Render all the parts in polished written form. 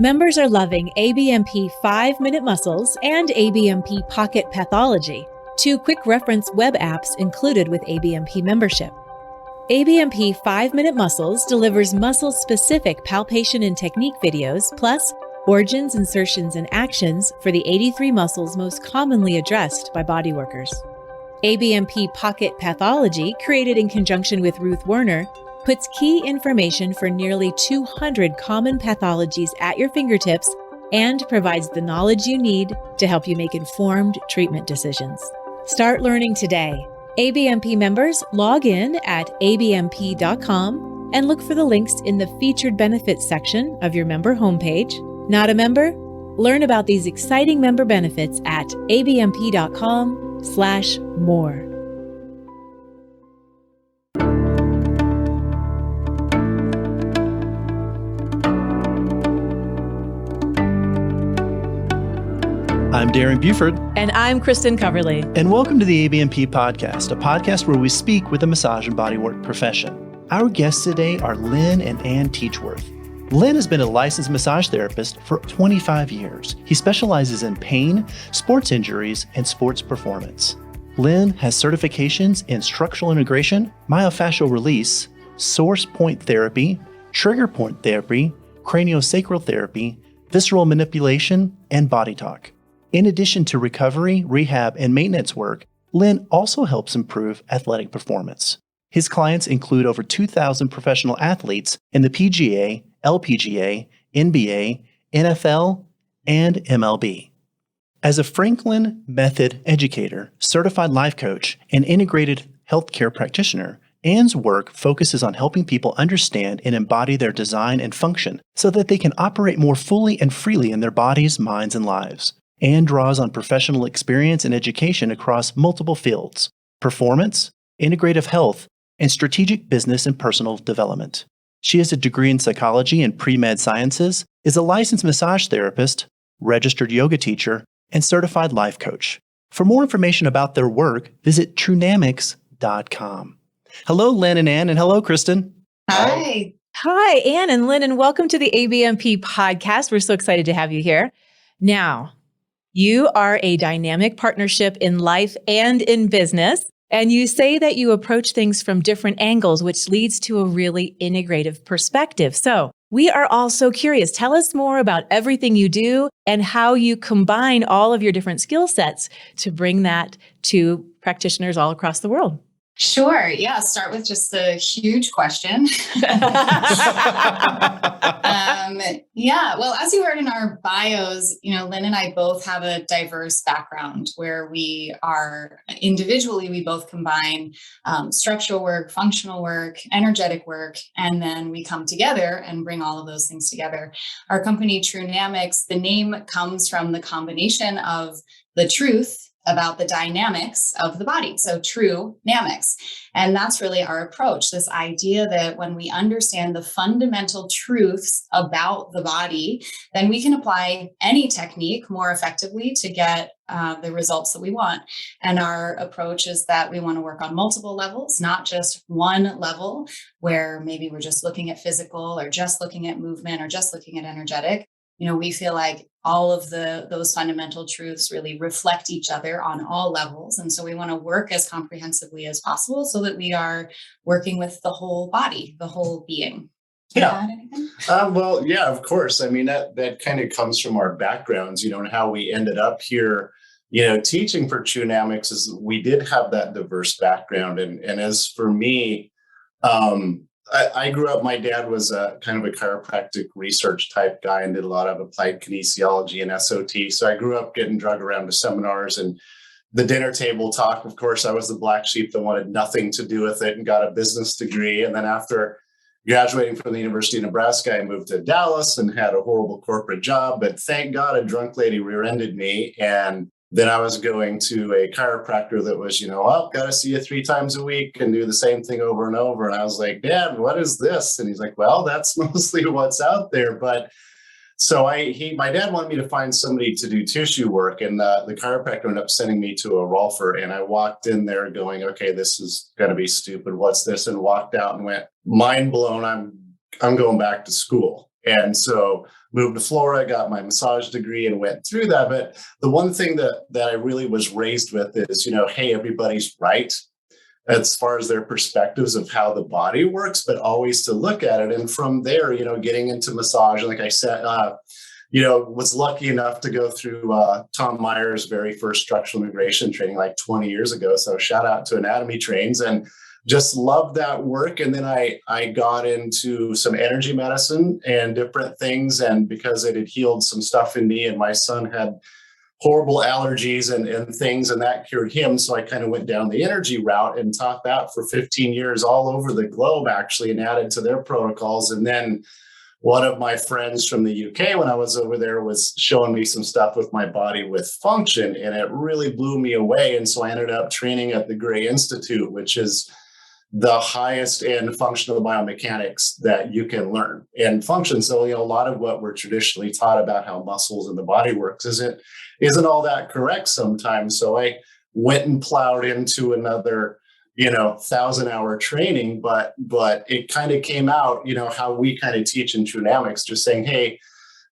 Members are loving ABMP 5-Minute Muscles and ABMP Pocket Pathology, 2 quick reference web apps included with ABMP membership. ABMP 5-Minute Muscles delivers muscle-specific palpation and technique videos, plus origins, insertions, and actions for the 83 muscles most commonly addressed by bodyworkers. ABMP Pocket Pathology, created in conjunction with Ruth Werner, puts key information for nearly 200 common pathologies at your fingertips and provides the knowledge you need to help you make informed treatment decisions. Start learning today. ABMP members log in at abmp.com and look for the links in the featured benefits section of your member homepage. Not a member? Learn about these exciting member benefits at abmp.com/more. I'm Darren Buford. And I'm Kirstin Coverly. And welcome to the ABMP Podcast, a podcast where we speak with the massage and bodywork profession. Our guests today are Lynn and Ann Teachworth. Lynn has been a licensed massage therapist for 25 years. He specializes in pain, sports injuries, and sports performance. Lynn has certifications in structural integration, myofascial release, source point therapy, trigger point therapy, craniosacral therapy, visceral manipulation, and body talk. In addition to recovery, rehab, and maintenance work, Lynn also helps improve athletic performance. His clients include over 2,000 professional athletes in the PGA, LPGA, NBA, NFL, and MLB. As a Franklin Method educator, certified life coach, and integrated healthcare practitioner, Ann's work focuses on helping people understand and embody their design and function so that they can operate more fully and freely in their bodies, minds, and lives. Ann draws on professional experience and education across multiple fields: performance, integrative health, and strategic business and personal development. She has a degree in psychology and pre-med sciences, is a licensed massage therapist, registered yoga teacher, and certified life coach. For more information about their work, visit Trunamics.com. Hello, Lynn and Ann, and hello, Kirstin. Hi. Hi, Ann and Lynn, and welcome to the ABMP Podcast. We're so excited to have you here. Now, you are a dynamic partnership in life and in business, and you say that you approach things from different angles, which leads to a really integrative perspective. So we are all so curious. Tell us more about everything you do and how you combine all of your different skill sets to bring that to practitioners all across the world. Sure. Yeah. Start with just the huge question. Well, as you heard in our bios, Lynn and I both have a diverse background where we are individually, we both combine structural work, functional work, energetic work, and then we come together and bring all of those things together. Our company, Trunamics, the name comes from the combination of the truth about the dynamics of the body. So Trunamics. And that's really our approach, this idea that when we understand the fundamental truths about the body, then we can apply any technique more effectively to get the results that we want. And our approach is that we want to work on multiple levels, not just one level where maybe we're just looking at physical or just looking at movement or just looking at energetic. We feel like all of those fundamental truths really reflect each other on all levels. And so we want to work as comprehensively as possible so that we are working with the whole body, the whole being. Yeah. Well, yeah, of course. I mean, that kind of comes from our backgrounds, and how we ended up here, teaching for Trunamics is we did have that diverse background. And as for me, I grew up, my dad was a kind of a chiropractic research type guy and did a lot of applied kinesiology and SOT. So I grew up getting drugged around to seminars and the dinner table talk. Of course, I was the black sheep that wanted nothing to do with it and got a business degree. And then after graduating from the University of Nebraska, I moved to Dallas and had a horrible corporate job. But thank God a drunk lady rear-ended me. And then I was going to a chiropractor that was, got to see you 3 times a week and do the same thing over and over. And I was like, Dad, what is this? And he's like, well, that's mostly what's out there. But so my dad wanted me to find somebody to do tissue work. And the chiropractor ended up sending me to a Rolfer. And I walked in there going, okay, this is going to be stupid. What's this? And walked out and went, mind blown. I'm going back to school. And so moved to Florida, got my massage degree and went through that. But the one thing that I really was raised with is, hey, everybody's right as far as their perspectives of how the body works, but always to look at it. And from there, getting into massage, like I said, was lucky enough to go through Tom Meyer's very first structural integration training like 20 years ago. So shout out to Anatomy Trains, and just loved that work. And then I got into some energy medicine and different things. And because it had healed some stuff in me, and my son had horrible allergies and things, and that cured him. So I kind of went down the energy route and taught that for 15 years all over the globe, actually, and added to their protocols. And then one of my friends from the UK, when I was over there, was showing me some stuff with my body with function, and it really blew me away. And so I ended up training at the Gray Institute, which is the highest end functional biomechanics that you can learn and function. So, a lot of what we're traditionally taught about how muscles and the body works isn't all that correct sometimes. So I went and plowed into another 1,000-hour training, but it kind of came out, how we kind of teach in Trunamics, just saying, hey,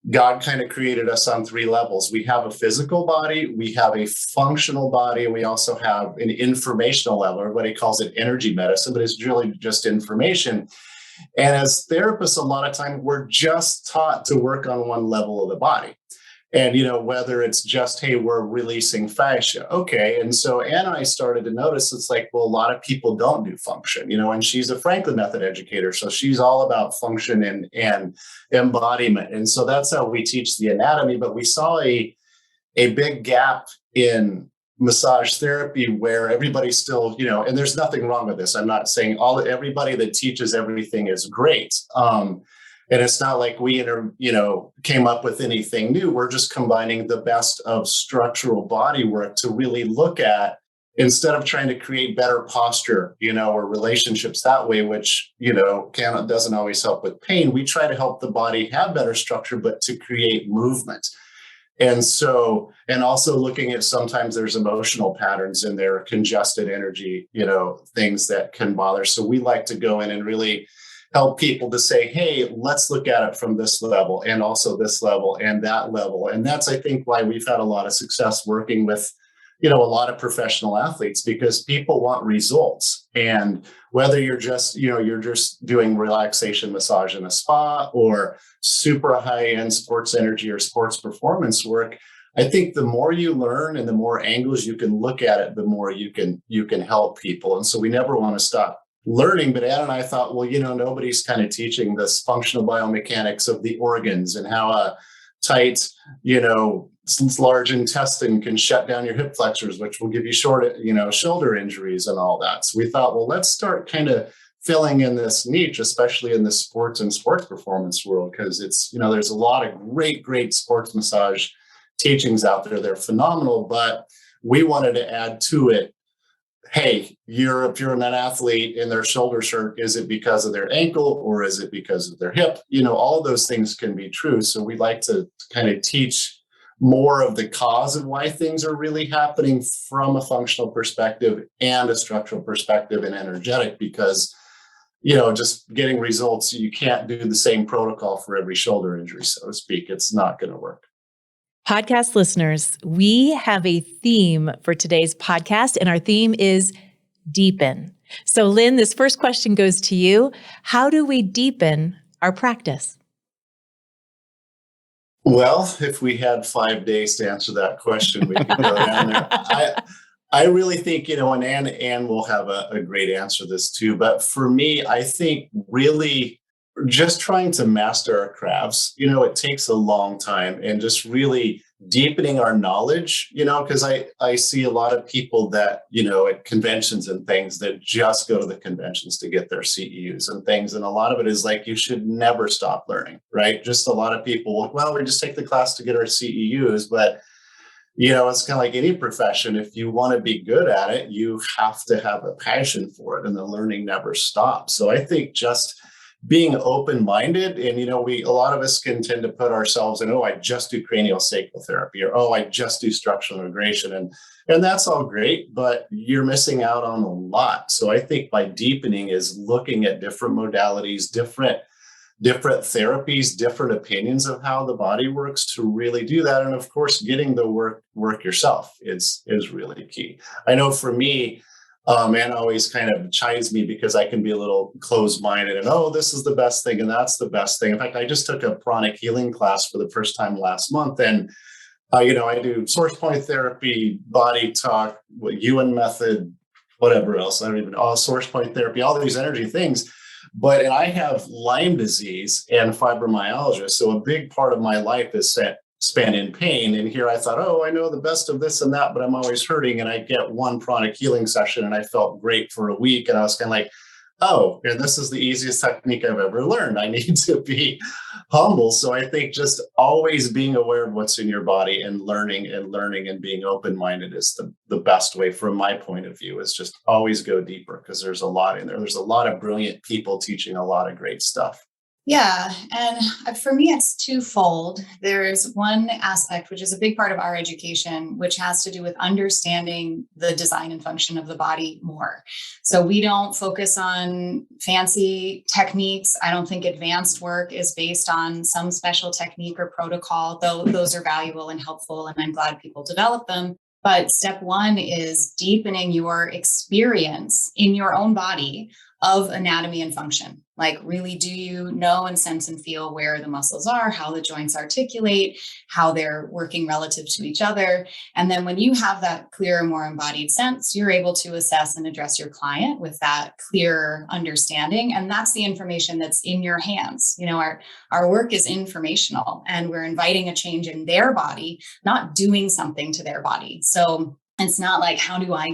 God kind of created us on 3 levels. We have a physical body, we have a functional body, and we also have an informational level. Everybody calls it energy medicine, but it's really just information. And as therapists, a lot of time we're just taught to work on one level of the body. And, whether it's just, hey, we're releasing fascia. Okay. And so Ann and I started to notice it's like, well, a lot of people don't do function, and she's a Franklin method educator. So she's all about function and embodiment. And so that's how we teach the anatomy. But we saw a big gap in massage therapy where everybody's still, and there's nothing wrong with this. I'm not saying everybody that teaches everything is great. And it's not like we, came up with anything new. We're just combining the best of structural body work to really look at, instead of trying to create better posture, or relationships that way, which, doesn't always help with pain. We try to help the body have better structure, but to create movement. And so, and also looking at sometimes there's emotional patterns in there, congested energy, things that can bother. So we like to go in and really help people to say, hey, let's look at it from this level and also this level and that level. And that's, I think, why we've had a lot of success working with, a lot of professional athletes, because people want results. And whether you're just, you're just doing relaxation massage in a spa or super high-end sports energy or sports performance work, I think the more you learn and the more angles you can look at it, the more you can help people. And so we never want to stop learning. But Ann and I thought, well, nobody's kind of teaching this functional biomechanics of the organs and how a tight, large intestine can shut down your hip flexors, which will give you shoulder injuries and all that. So we thought, well, let's start kind of filling in this niche, especially in the sports and sports performance world, because it's, there's a lot of great sports massage teachings out there. They're phenomenal, but we wanted to add to it, hey, if you're an athlete in their shoulder shirt, is it because of their ankle or is it because of their hip? All of those things can be true. So we like to kind of teach more of the cause of why things are really happening from a functional perspective and a structural perspective and energetic, because, just getting results, you can't do the same protocol for every shoulder injury, so to speak. It's not going to work. Podcast listeners, we have a theme for today's podcast, and our theme is deepen. So, Lynn, this first question goes to you. How do we deepen our practice? Well, if we had 5 days to answer that question, we could go down there. I really think, and Ann will have a great answer to this too. But for me, I think really just trying to master our crafts, it takes a long time, and just really deepening our knowledge, because I see a lot of people that, at conventions and things that just go to the conventions to get their CEUs and things. And a lot of it is like, you should never stop learning, right? Just a lot of people, well, we just take the class to get our CEUs, but it's kind of like any profession. If you want to be good at it, you have to have a passion for it, and the learning never stops. So I think just being open-minded, and a lot of us can tend to put ourselves in, I just do cranial sacral therapy, or I just do structural integration, and that's all great, but you're missing out on a lot. So I think by deepening is looking at different modalities, different different therapies, different opinions of how the body works to really do that. And of course, getting the work yourself is really key. I know for me, Anna always kind of chides me because I can be a little closed-minded and, oh, this is the best thing and that's the best thing. In fact, I just took a pranic healing class for the first time last month. And, I do source point therapy, body talk, Ewan method, whatever else. I don't even know, source point therapy, all these energy things. And I have Lyme disease and fibromyalgia. So a big part of my life is spent in pain. And here I thought, oh, I know the best of this and that, but I'm always hurting. And I get one pranic healing session and I felt great for a week. And I was kind of like, oh, and this is the easiest technique I've ever learned. I need to be humble. So I think just always being aware of what's in your body and learning and being open-minded is the best way from my point of view, is just always go deeper, because there's a lot in there. There's a lot of brilliant people teaching a lot of great stuff. Yeah. And for me, it's twofold. There's one aspect, which is a big part of our education, which has to do with understanding the design and function of the body more. So we don't focus on fancy techniques. I don't think advanced work is based on some special technique or protocol, though those are valuable and helpful, and I'm glad people develop them. But step one is deepening your experience in your own body of anatomy and function. Like, really, do you know and sense and feel where the muscles are, how the joints articulate, how they're working relative to each other? And then when you have that clearer, more embodied sense, you're able to assess and address your client with that clearer understanding. And that's the information that's in your hands. Our work is informational, and we're inviting a change in their body, not doing something to their body. So it's not like, how do I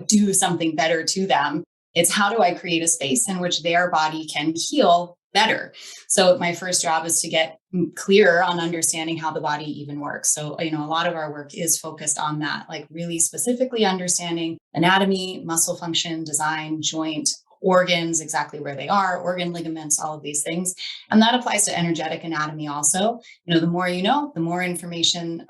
do something better to them? It's, how do I create a space in which their body can heal better? So my first job is to get clearer on understanding how the body even works. So, a lot of our work is focused on that, like really specifically understanding anatomy, muscle function, design, joint, organs, exactly where they are, organ ligaments, all of these things. And that applies to energetic anatomy also. The more you know, the more information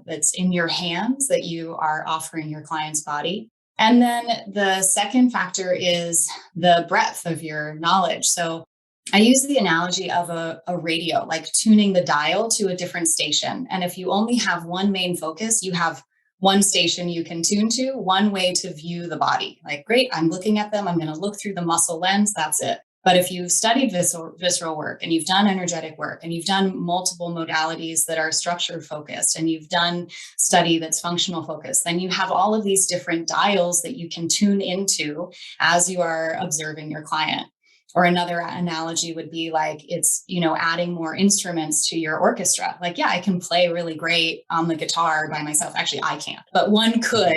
that's in your hands that you are offering your client's body. And then the second factor is the breadth of your knowledge. So I use the analogy of a radio, like tuning the dial to a different station. And if you only have one main focus, you have one station you can tune to, one way to view the body. Like, great, I'm looking at them, I'm going to look through the muscle lens, that's it. But if you've studied visceral work, and you've done energetic work, and you've done multiple modalities that are structure focused, and you've done study that's functional focused, then you have all of these different dials that you can tune into as you are observing your client. Or another analogy would be like, it's, adding more instruments to your orchestra. Like, yeah, I can play really great on the guitar by myself. Actually, I can't, but one could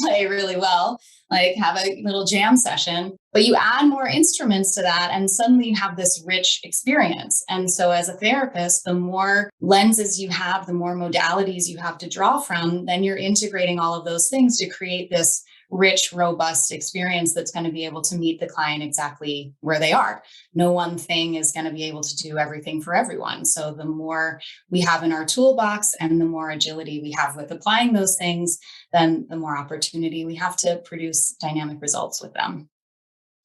play really well, like have a little jam session, but you add more instruments to that and suddenly you have this rich experience. And so as a therapist, the more lenses you have, the more modalities you have to draw from, then you're integrating all of those things to create this rich, robust experience that's going to be able to meet the client exactly where they are. No one thing is going to be able to do everything for everyone. So the more we have in our toolbox and the more agility we have with applying those things, then the more opportunity we have to produce dynamic results with them.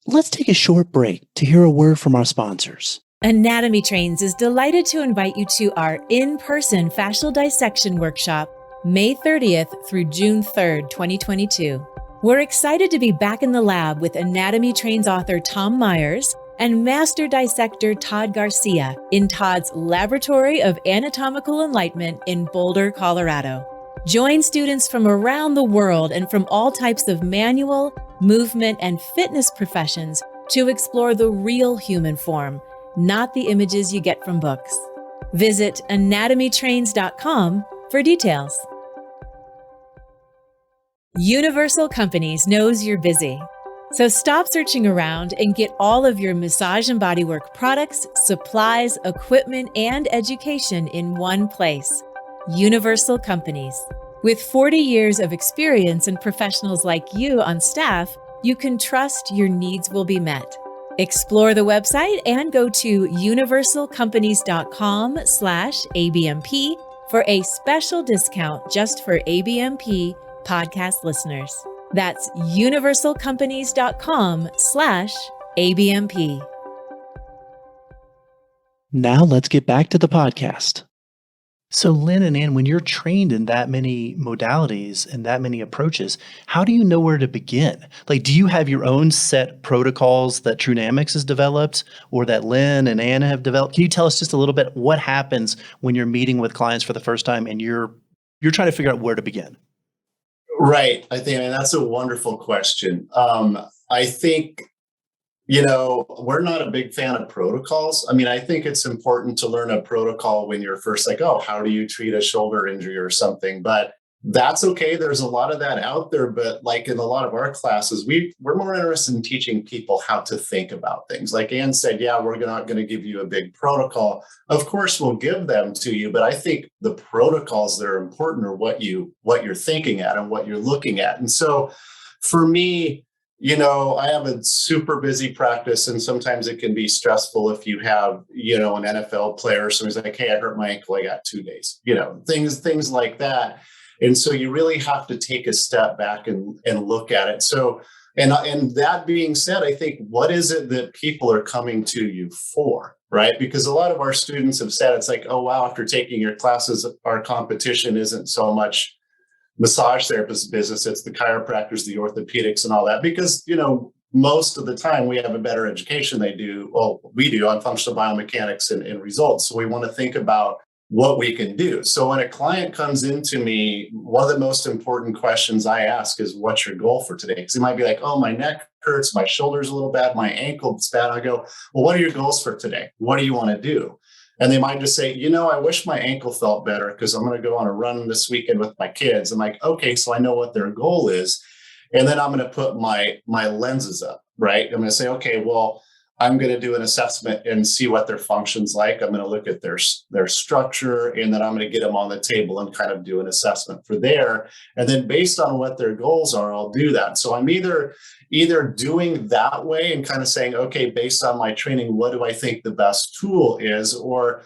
Let's take a short break to hear a word from our sponsors. Anatomy Trains is delighted to invite you to our in-person fascial dissection workshop, May 30th through June 3rd, 2022. We're excited to be back in the lab with Anatomy Trains author Tom Myers and master dissector Todd Garcia in Todd's Laboratory of Anatomical Enlightenment in Boulder, Colorado. Join students from around the world and from all types of manual, movement, and fitness professions to explore the real human form, not the images you get from books. Visit anatomytrains.com for details. Universal Companies knows you're busy. So stop searching around and get all of your massage and bodywork products, supplies, equipment, and education in one place. Universal Companies. With 40 years of experience and professionals like you on staff, you can trust your needs will be met. Explore the website and go to universalcompanies.com/ABMP for a special discount just for ABMP podcast listeners. That's universalcompanies.com/ABMP. Now let's get back to the podcast. So, Lynn and Ann, when you're trained in that many modalities and that many approaches, how do you know where to begin? Like, do you have your own set protocols that Trunamics has developed or that Lynn and Ann have developed? Can you tell us just a little bit what happens when you're meeting with clients for the first time and you're trying to figure out where to begin? Right. I think, and that's a wonderful question. I think, we're not a big fan of protocols. I mean, I think it's important to learn a protocol when you're first like, oh, how do you treat a shoulder injury or something? But that's okay. There's a lot of that out there. But like in a lot of our classes, we're more interested in teaching people how to think about things. Like Ann said, yeah, we're not going to give you a big protocol. Of course, we'll give them to you. But I think the protocols that are important are what you're thinking at and what you're looking at. And so for me, I have a super busy practice, and sometimes it can be stressful if you have, an NFL player. Somebody's like, hey, I hurt my ankle. I got 2 days, things like that. And so you really have to take a step back and look at it. So, and that being said, I think, what is it that people are coming to you for, right? Because a lot of our students have said, it's like, oh, wow, after taking your classes, our competition isn't so much massage therapist business, it's the chiropractors, the orthopedics and all that, because, most of the time we have a better education we do on functional biomechanics and results. So we want to think about what we can do. So when a client comes into me, one of the most important questions I ask is, what's your goal for today? Because he might be like, oh, my neck hurts, my shoulder's a little bad, my ankle's bad. I go, well, what are your goals for today? What do you want to do? And they might just say, I wish my ankle felt better because I'm going to go on a run this weekend with my kids. I'm like, okay, so I know what their goal is. And then I'm going to put my lenses up, right? I'm going to say, okay, well, I'm going to do an assessment and see what their function's like. I'm going to look at their structure, and then I'm going to get them on the table and kind of do an assessment for there. And then based on what their goals are, I'll do that. So I'm either doing that way and kind of saying, okay, based on my training, what do I think the best tool is? Or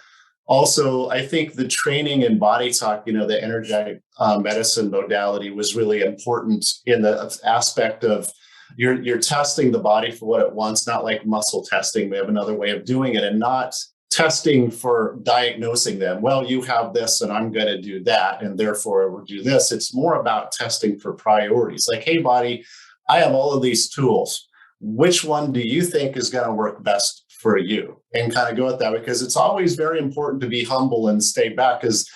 also, I think the training in body talk, the energetic medicine modality was really important in the aspect of you're testing the body for what it wants, not like muscle testing. We have another way of doing it, and not testing for diagnosing them. Well, you have this and I'm going to do that, and therefore we'll do this. It's more about testing for priorities. Like, hey, body, I have all of these tools. Which one do you think is going to work best for you? And kind of go at that, because it's always very important to be humble and stay back, because,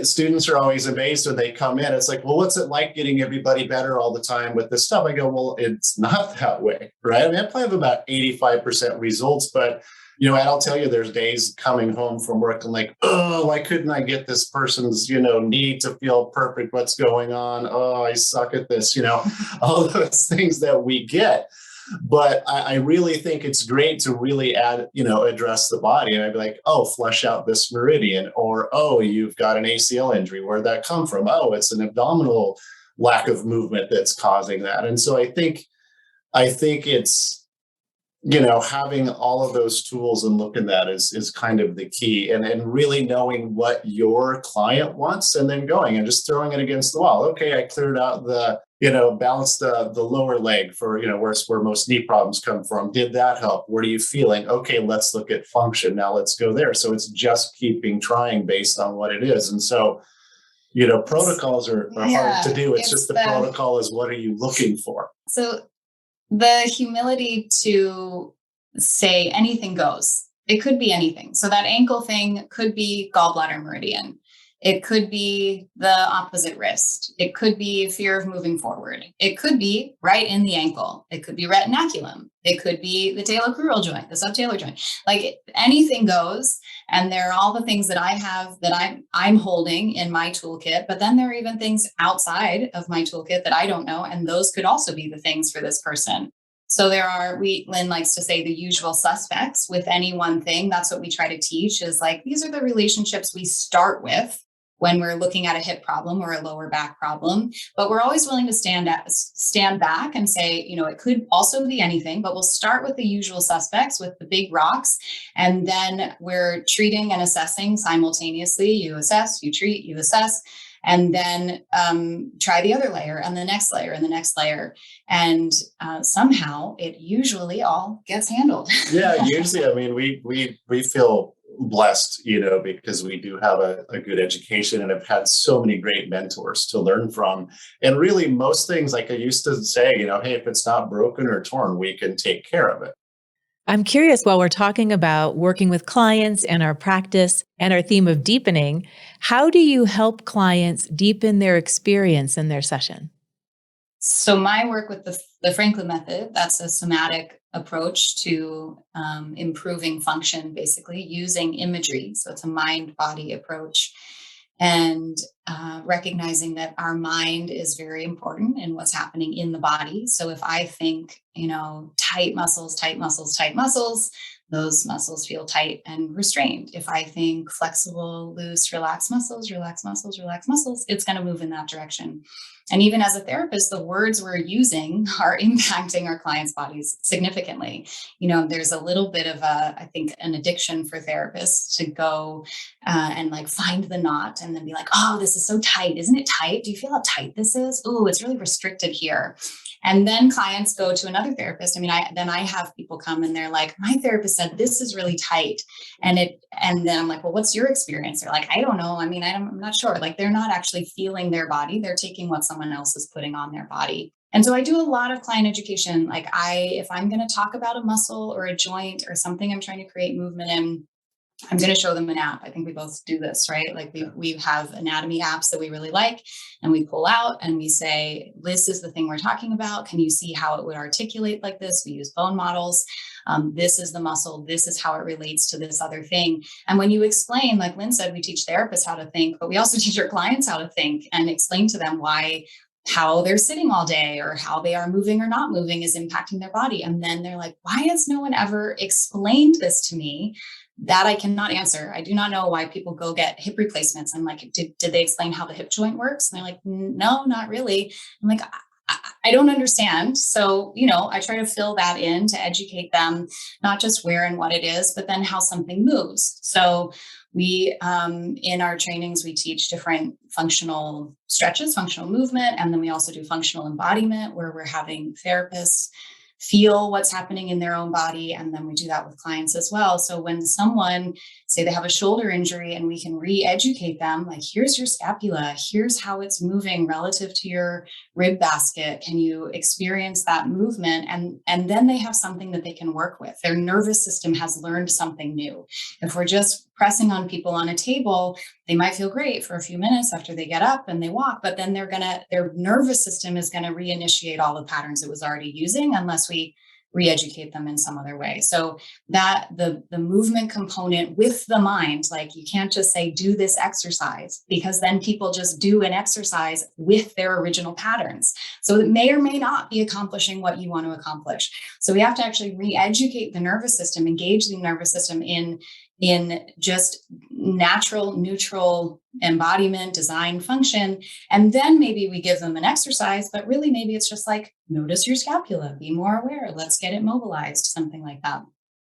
students are always amazed when they come in. It's like, well, what's it like getting everybody better all the time with this stuff? I go, well, it's not that way, right? I mean, I probably have about 85% results, but, and I'll tell you, there's days coming home from work and like, oh, why couldn't I get this person's, need to feel perfect? What's going on? Oh, I suck at this, all those things that we get. But I really think it's great to really address the body. And I'd be like, oh, flush out this meridian, or, oh, you've got an ACL injury. Where'd that come from? Oh, it's an abdominal lack of movement that's causing that. And so I think it's, having all of those tools and looking at that is kind of the key, and really knowing what your client wants, and then going and just throwing it against the wall. Okay, I cleared out balanced the lower leg for, where most knee problems come from. Did that help? What are you feeling? Okay, let's look at function. Now let's go there. So it's just trying based on what it is. And so, protocols are hard to do. It's just the protocol is, what are you looking for? So the humility to say anything goes. It could be anything. So that ankle thing could be gallbladder meridian. It could be the opposite wrist. It could be fear of moving forward. It could be right in the ankle. It could be retinaculum. It could be the talocrural joint, the subtalar joint. Like, anything goes. And there are all the things that I have that I'm holding in my toolkit. But then there are even things outside of my toolkit that I don't know. And those could also be the things for this person. So Lynn likes to say, the usual suspects with any one thing. That's what we try to teach, is like, these are the relationships we start with when we're looking at a hip problem or a lower back problem. But we're always willing to stand back and say, it could also be anything, but we'll start with the usual suspects, with the big rocks. And then we're treating and assessing simultaneously. You assess, you treat, you assess. And then try the other layer and the next layer and the next layer. And somehow it usually all gets handled. Yeah, usually, I mean, we feel blessed, because we do have a good education and have had so many great mentors to learn from. And really, most things, like I used to say, hey, if it's not broken or torn, we can take care of it. I'm curious, while we're talking about working with clients and our practice and our theme of deepening, how do you help clients deepen their experience in their session? So my work with the Franklin method, that's a somatic approach to improving function, basically using imagery. So it's a mind-body approach, and recognizing that our mind is very important in what's happening in the body. So if I think, tight muscles, tight muscles, tight muscles, those muscles feel tight and restrained. If I think flexible, loose, relaxed muscles, relaxed muscles, relaxed muscles, it's going to move in that direction. And even as a therapist, the words we're using are impacting our clients' bodies significantly. There's a little bit of I think, an addiction for therapists to go and like find the knot and then be like, oh, this is so tight. Isn't it tight? Do you feel how tight this is? Oh, it's really restricted here. And then clients go to another therapist. I have people come and they're like, my therapist said this is really tight. And then I'm like, well, what's your experience? They're like, I don't know. I'm not sure. Like, they're not actually feeling their body. They're taking what someone else is putting on their body. And so I do a lot of client education. Like if I'm going to talk about a muscle or a joint or something I'm trying to create movement in, I'm going to show them an app. I think we both do this, right? Like we have anatomy apps that we really like, and we pull out and we say, this is the thing we're talking about. Can you see how it would articulate like this? We use bone models. This is the muscle. This is how it relates to this other thing. And when you explain, like Lynn said, we teach therapists how to think, but we also teach our clients how to think and explain to them how they're sitting all day or how they are moving or not moving is impacting their body. And then they're like, why has no one ever explained this to me? That I cannot answer. I do not know why people go get hip replacements. I'm like, did they explain how the hip joint works? And they're like, no, not really. I'm like, I don't understand. So, I try to fill that in to educate them, not just where and what it is, but then how something moves. So we, in our trainings, we teach different functional stretches, functional movement. And then we also do functional embodiment, where we're having therapists feel what's happening in their own body. And then we do that with clients as well. So when someone, say they have a shoulder injury, and we can re-educate them, like, here's your scapula, here's how it's moving relative to your rib basket. Can you experience that movement? And then they have something that they can work with. Their nervous system has learned something new. If we're just pressing on people on a table, they might feel great for a few minutes after they get up and they walk, but then their nervous system is going to reinitiate all the patterns it was already using unless we re-educate them in some other way. So that the movement component with the mind, like, you can't just say, do this exercise, because then people just do an exercise with their original patterns. So it may or may not be accomplishing what you want to accomplish. So we have to actually re-educate the nervous system, engage the nervous system in just natural, neutral embodiment, design, function. And then maybe we give them an exercise, but really maybe it's just like, notice your scapula, be more aware, let's get it mobilized, something like that.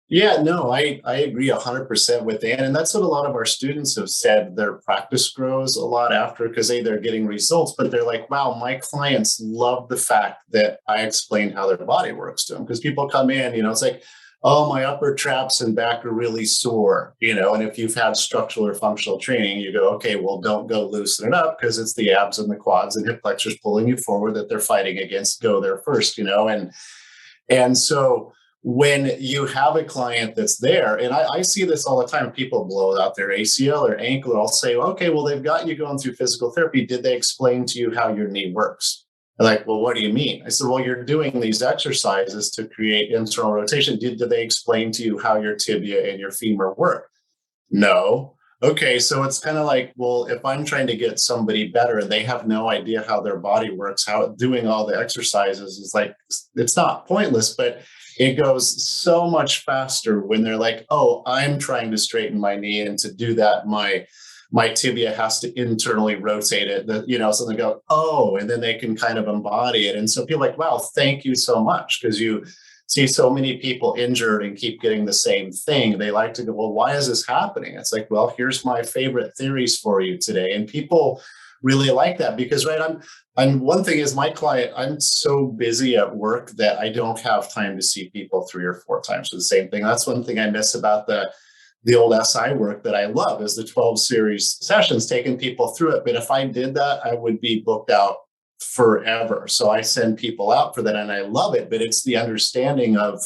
Yeah, no, I agree 100% with Ann. And that's what a lot of our students have said. Their practice grows a lot after, because they're getting results, but they're like, wow, my clients love the fact that I explained how their body works to them. Because people come in, it's like, oh, my upper traps and back are really sore, and if you've had structural or functional training, you go, okay, well, don't go loosen it up, because it's the abs and the quads and hip flexors pulling you forward that they're fighting against. Go there first, and so when you have a client that's there, and I see this all the time, people blow out their ACL or ankle, and I'll say, okay, well, they've got you going through physical therapy. Did they explain to you how your knee works? They're like, well, what do you mean? I said, well, you're doing these exercises to create internal rotation. Did they explain to you how your tibia and your femur work? No. Okay, so it's kind of like, well, if I'm trying to get somebody better and they have no idea how their body works, how doing all the exercises is like, it's not pointless, but it goes so much faster when they're like, oh, I'm trying to straighten my knee, and to do that, my tibia has to internally rotate it, so they go, oh, and then they can kind of embody it. And so people are like, wow, thank you so much, because you see so many people injured and keep getting the same thing. They like to go, well, why is this happening? It's like, well, here's my favorite theories for you today. And people really like that because, right, I'm one thing is my client, I'm so busy at work that I don't have time to see people 3 or 4 times for the same thing. That's one thing I miss about the old SI work that I love is the 12 series sessions, taking people through it. But if I did that, I would be booked out forever. So I send people out for that and I love it, but it's the understanding of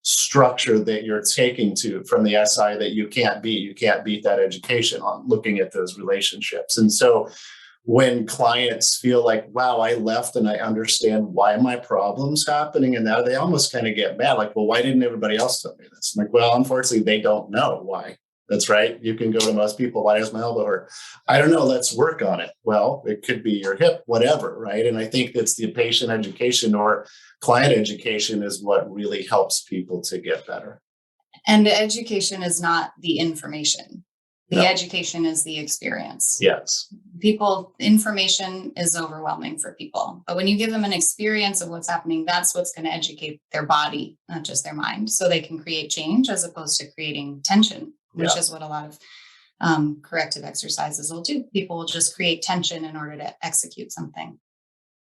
structure that you're taking to from the SI that you can't beat. You can't beat that education on looking at those relationships. And so when clients feel like, wow, I left and I understand why my problem's happening, and now they almost kind of get mad, like, well, why didn't everybody else tell me this? I'm like, well, unfortunately, they don't know why. That's right. You can go to most people. Why does my elbow hurt? I don't know. Let's work on it. Well, it could be your hip, whatever, right? And I think that's the patient education or client education is what really helps people to get better. And the education is not the information. The No. education is the experience. Yes. Information is overwhelming for people. But when you give them an experience of what's happening, that's what's going to educate their body, not just their mind, so they can create change as opposed to creating tension, which is what a lot of corrective exercises will do. People will just create tension in order to execute something.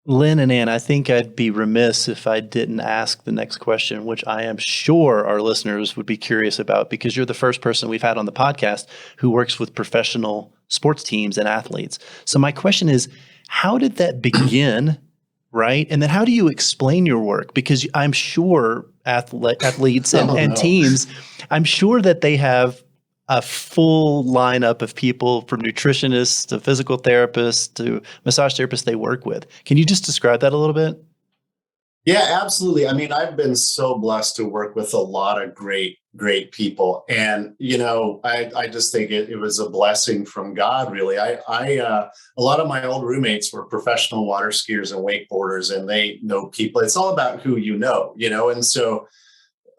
Lynn and Ann, I think I'd be remiss if I didn't ask the next question, which I am sure our listeners would be curious about because you're the first person we've had on the podcast who works with professional sports teams and athletes. So my question is, how did that begin, right? And then how do you explain your work? Because I'm sure athletes and teams, I'm sure that they have a full lineup of people from nutritionists to physical therapists to massage therapists they work with. Can you just describe that a little bit? Yeah, absolutely. I mean, I've been so blessed to work with a lot of great people. And, you know, I just think it was a blessing from God, really. A lot of my old roommates were professional water skiers and wakeboarders, and they know people. It's all about who you know, and so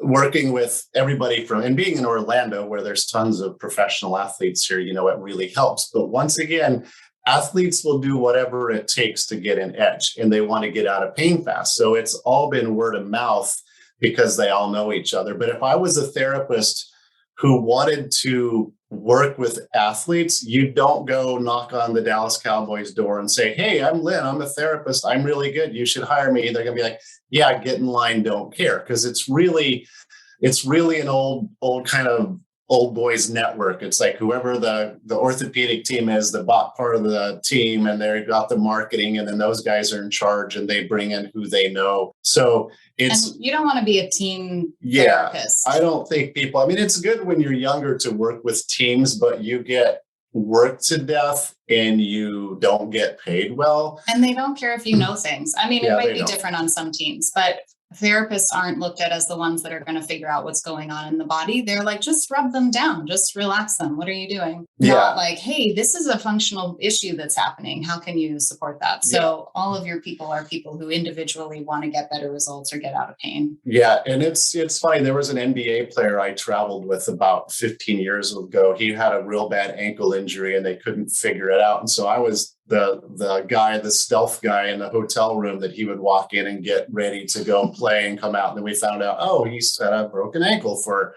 working with everybody and being in Orlando where there's tons of professional athletes here, it really helps. But once again, athletes will do whatever it takes to get an edge and they want to get out of pain fast. So it's all been word of mouth because they all know each other. But if I was a therapist who wanted to work with athletes, you don't go knock on the Dallas Cowboys door and say, hey, I'm Lynn, I'm a therapist, I'm really good, you should hire me. They're gonna be like, yeah, get in line, don't care. Because it's really an old kind of old boys network. It's like whoever the orthopedic team is, the bot part of the team, and they've got the marketing, and then those guys are in charge and they bring in who they know. So and you don't want to be a team therapist. I don't think people, I mean, it's good when you're younger to work with teams, but you get worked to death and you don't get paid well. And they don't care if you know things. I mean, it might be different on some teams, but therapists aren't looked at as the ones that are going to figure out what's going on in the body. They're like, just rub them down, just relax them. What are you doing? Not like, hey, this is a functional issue that's happening. How can you support that? So all of your people are people who individually want to get better results or get out of pain. Yeah. And it's funny. There was an NBA player I traveled with about 15 years ago. He had a real bad ankle injury and they couldn't figure it out. And so I was the stealth guy in the hotel room that he would walk in and get ready to go play and come out. And then we found out, he's had a broken ankle for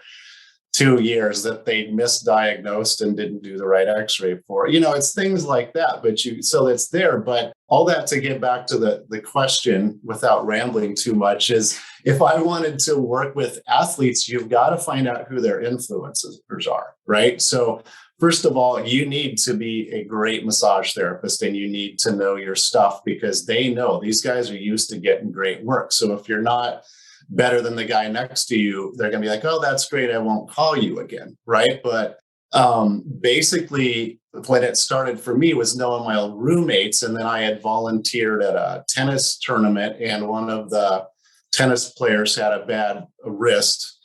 2 years that they misdiagnosed and didn't do the right x-ray for. It's things like that, so it's there. But all that to get back to the question without rambling too much is, if I wanted to work with athletes, you've got to find out who their influencers are, right? So first of all, you need to be a great massage therapist and you need to know your stuff because they know these guys are used to getting great work. So if you're not better than the guy next to you, they're going to be like, oh, that's great, I won't call you again, right? But basically, when it started for me was knowing my old roommates. And then I had volunteered at a tennis tournament and one of the tennis players had a bad wrist.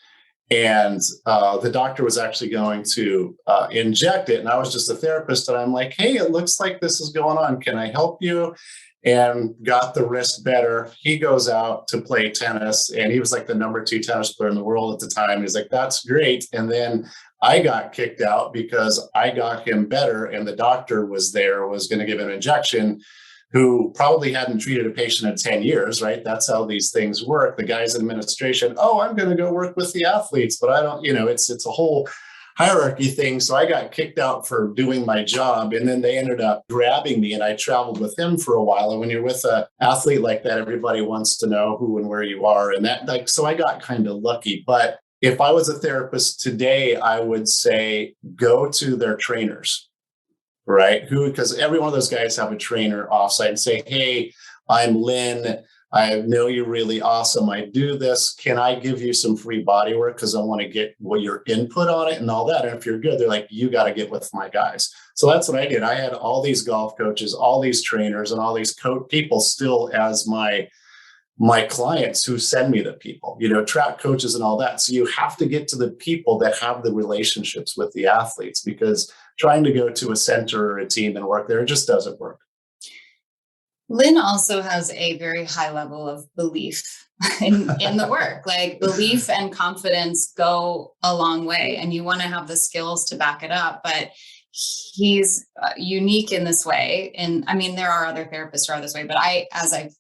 And the doctor was actually going to inject it. And I was just a therapist. And I'm like, hey, it looks like this is going on. Can I help you? And got the wrist better. He goes out to play tennis. And he was like the number 2 tennis player in the world at the time. He's like, that's great. And then I got kicked out because I got him better. And the doctor was going to give him an injection, who probably hadn't treated a patient in 10 years, right? That's how these things work. The guy's in administration, I'm going to go work with the athletes, but I don't, it's a whole hierarchy thing. So I got kicked out for doing my job, and then they ended up grabbing me, and I traveled with him for a while. And when you're with an athlete like that, everybody wants to know who and where you are. And that, so I got kind of lucky. But if I was a therapist today, I would say go to their trainers, right? Because every one of those guys have a trainer offsite, and say, hey, I'm Lynn. I know you're really awesome. I do this. Can I give you some free body work? Because I want to get your input on it and all that. And if you're good, they're like, you got to get with my guys. So that's what I did. I had all these golf coaches, all these trainers, and all these people still as my clients who send me the people, track coaches and all that. So you have to get to the people that have the relationships with the athletes, because trying to go to a center or a team and work there, it just doesn't work. Lynn also has a very high level of belief in the work. Like, belief and confidence go a long way, and you want to have the skills to back it up. But he's unique in this way. And I mean, there are other therapists who are this way, but as I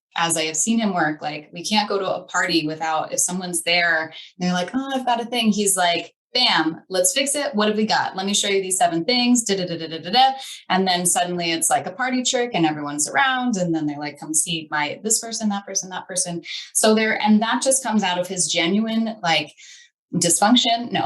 have seen him work, like, we can't go to a party without, if someone's there and they're like, oh, I've got a thing. He's like, bam, let's fix it. What have we got? Let me show you these 7 things. And then suddenly it's like a party trick and everyone's around. And then they like, come see this person, that person, that person. So and that just comes out of his genuine, like, dysfunction. No,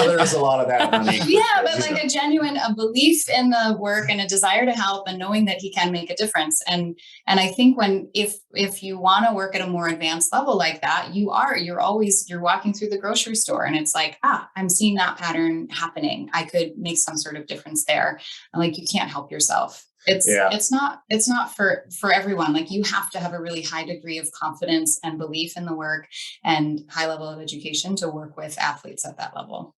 there's a lot of that. Honey. Yeah, but like a belief in the work and a desire to help, and knowing that he can make a difference. And I think if you want to work at a more advanced level like that, you're walking through the grocery store and it's like, I'm seeing that pattern happening. I could make some sort of difference there. And like, you can't help yourself. It's not for everyone. Like, you have to have a really high degree of confidence and belief in the work and high level of education to work with athletes at that level.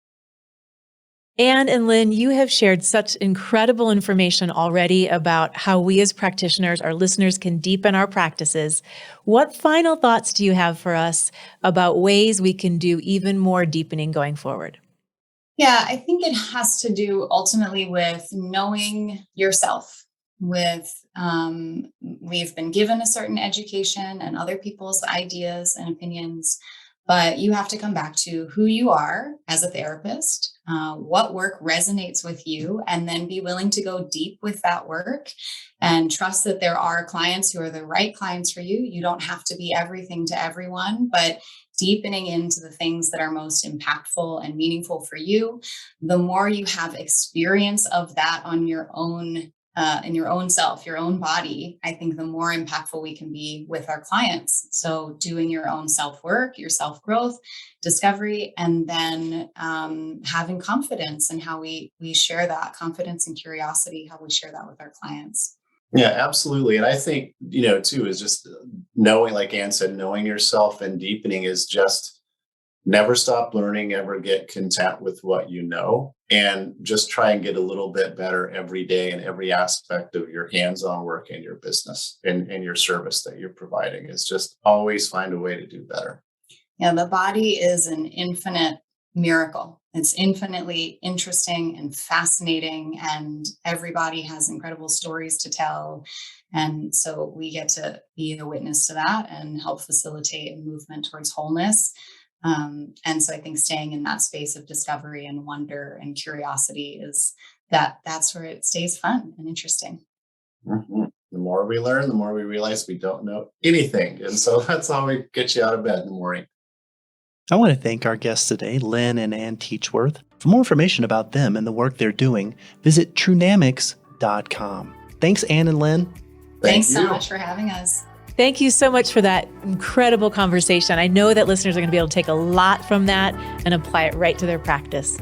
Ann and Lynn, you have shared such incredible information already about how we as practitioners, our listeners, can deepen our practices. What final thoughts do you have for us about ways we can do even more deepening going forward? Yeah, I think it has to do ultimately with knowing yourself. We've been given a certain education and other people's ideas and opinions, but you have to come back to who you are as a therapist, what work resonates with you, and then be willing to go deep with that work and trust that there are clients who are the right clients for you. You don't have to be everything to everyone, but deepening into the things that are most impactful and meaningful for you. The more you have experience of that on your own, in your own self, your own body, I think the more impactful we can be with our clients. So doing your own self-work, your self-growth, discovery, and then having confidence in how we share that, confidence and curiosity, how we share that with our clients. Yeah, absolutely. And I think, too, is just knowing, like Ann said, knowing yourself and deepening is just never stop learning, ever get content with what you know, and just try and get a little bit better every day in every aspect of your hands-on work in your business and your service that you're providing. Is just always find a way to do better. Yeah, the body is an infinite miracle. It's infinitely interesting and fascinating, and everybody has incredible stories to tell. And so we get to be a witness to that and help facilitate a movement towards wholeness. And so I think staying in that space of discovery and wonder and curiosity that's where it stays fun and interesting. Mm-hmm. The more we learn, the more we realize we don't know anything. And so that's how we get you out of bed in the morning. I want to thank our guests today, Lynn and Ann Teachworth. For more information about them and the work they're doing, visit Trunamics.com. Thanks, Ann and Lynn. Thanks so much for having us. Thank you so much for that incredible conversation. I know that listeners are going to be able to take a lot from that and apply it right to their practice.